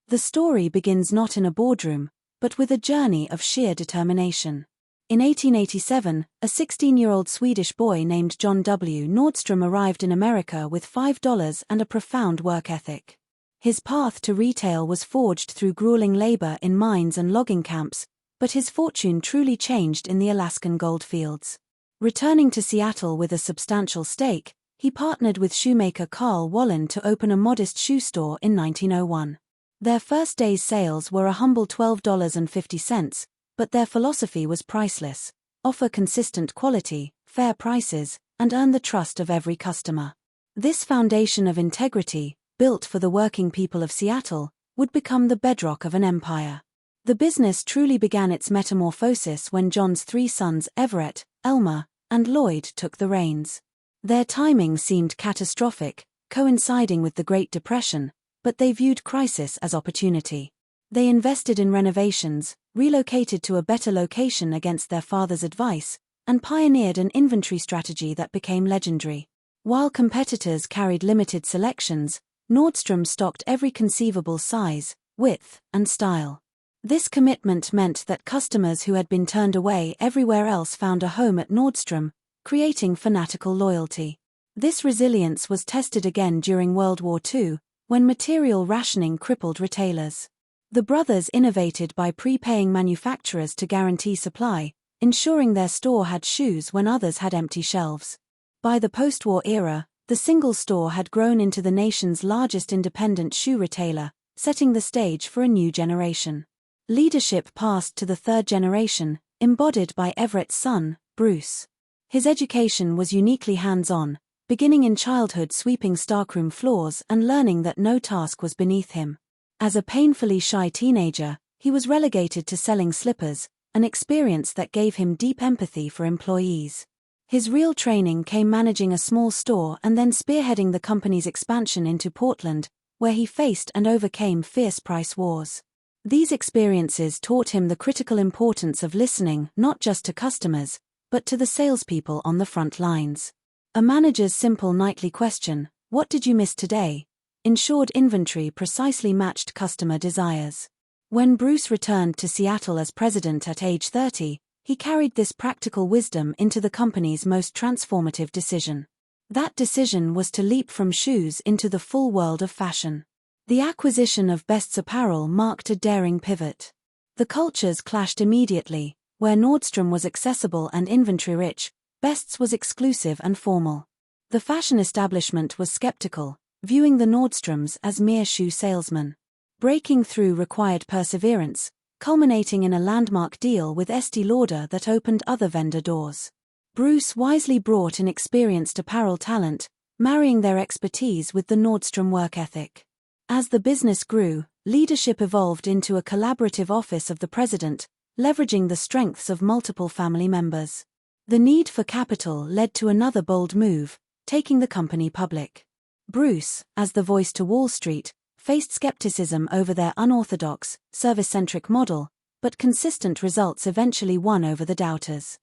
The story begins not in a boardroom, but with a journey of sheer determination. In 1887, a 16-year-old Swedish boy named John W. Nordstrom arrived in America with $5 and a profound work ethic. His path to retail was forged through grueling labor in mines and logging camps, but his fortune truly changed in the Alaskan goldfields. Returning to Seattle with a substantial stake, he partnered with shoemaker Carl Wallen to open a modest shoe store in 1901. Their first day's sales were a humble $12.50, but their philosophy was priceless: offer consistent quality, fair prices, and earn the trust of every customer. This foundation of integrity, built for the working people of Seattle, would become the bedrock of an empire. The business truly began its metamorphosis when John's three sons Everett, Elmer, and Lloyd took the reins. Their timing seemed catastrophic, coinciding with the Great Depression, but they viewed crisis as opportunity. They invested in renovations, relocated to a better location against their father's advice, and pioneered an inventory strategy that became legendary. While competitors carried limited selections, Nordstrom stocked every conceivable size, width, and style. This commitment meant that customers who had been turned away everywhere else found a home at Nordstrom, creating fanatical loyalty. This resilience was tested again during World War II, when material rationing crippled retailers. The brothers innovated by prepaying manufacturers to guarantee supply, ensuring their store had shoes when others had empty shelves. By the post-war era, the single store had grown into the nation's largest independent shoe retailer, setting the stage for a new generation. Leadership passed to the third generation, embodied by Everett's son, Bruce. His education was uniquely hands-on, beginning in childhood sweeping stockroom floors and learning that no task was beneath him. As a painfully shy teenager, he was relegated to selling slippers, an experience that gave him deep empathy for employees. His real training came managing a small store and then spearheading the company's expansion into Portland, where he faced and overcame fierce price wars. These experiences taught him the critical importance of listening not just to customers, but to the salespeople on the front lines. A manager's simple nightly question, "What did you miss today?" ensured inventory precisely matched customer desires. When Bruce returned to Seattle as president at age 30, he carried this practical wisdom into the company's most transformative decision. That decision was to leap from shoes into the full world of fashion. The acquisition of Best's apparel marked a daring pivot. The cultures clashed immediately. Where Nordstrom was accessible and inventory-rich, Best's was exclusive and formal. The fashion establishment was skeptical, viewing the Nordstroms as mere shoe salesmen. Breaking through required perseverance, culminating in a landmark deal with Estée Lauder that opened other vendor doors. Bruce wisely brought in experienced apparel talent, marrying their expertise with the Nordstrom work ethic. As the business grew, leadership evolved into a collaborative office of the president, leveraging the strengths of multiple family members. The need for capital led to another bold move, taking the company public. Bruce, as the voice to Wall Street, faced skepticism over their unorthodox, service-centric model, but consistent results eventually won over the doubters.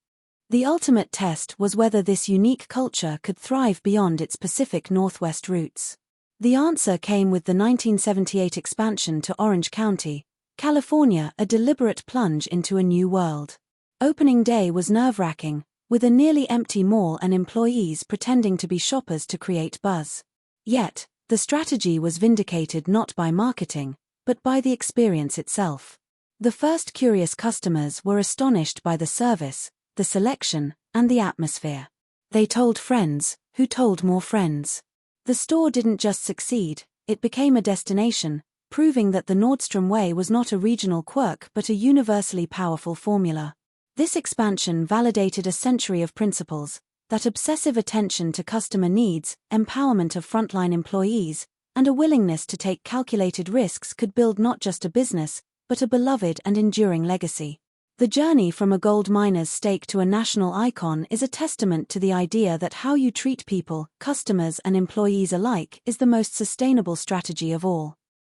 The ultimate test was whether this unique culture could thrive beyond its Pacific Northwest roots. The answer came with the 1978 expansion to Orange County, California, a deliberate plunge into a new world. Opening day was nerve-wracking, with a nearly empty mall and employees pretending to be shoppers to create buzz. Yet, the strategy was vindicated not by marketing, but by the experience itself. The first curious customers were astonished by the service, the selection, and the atmosphere. They told friends, who told more friends. The store didn't just succeed, it became a destination, proving that the Nordstrom way was not a regional quirk but a universally powerful formula. This expansion validated a century of principles: that obsessive attention to customer needs, empowerment of frontline employees, and a willingness to take calculated risks could build not just a business, but a beloved and enduring legacy. The journey from a gold miner's stake to a national icon is a testament to the idea that how you treat people, customers and employees alike, is the most sustainable strategy of all.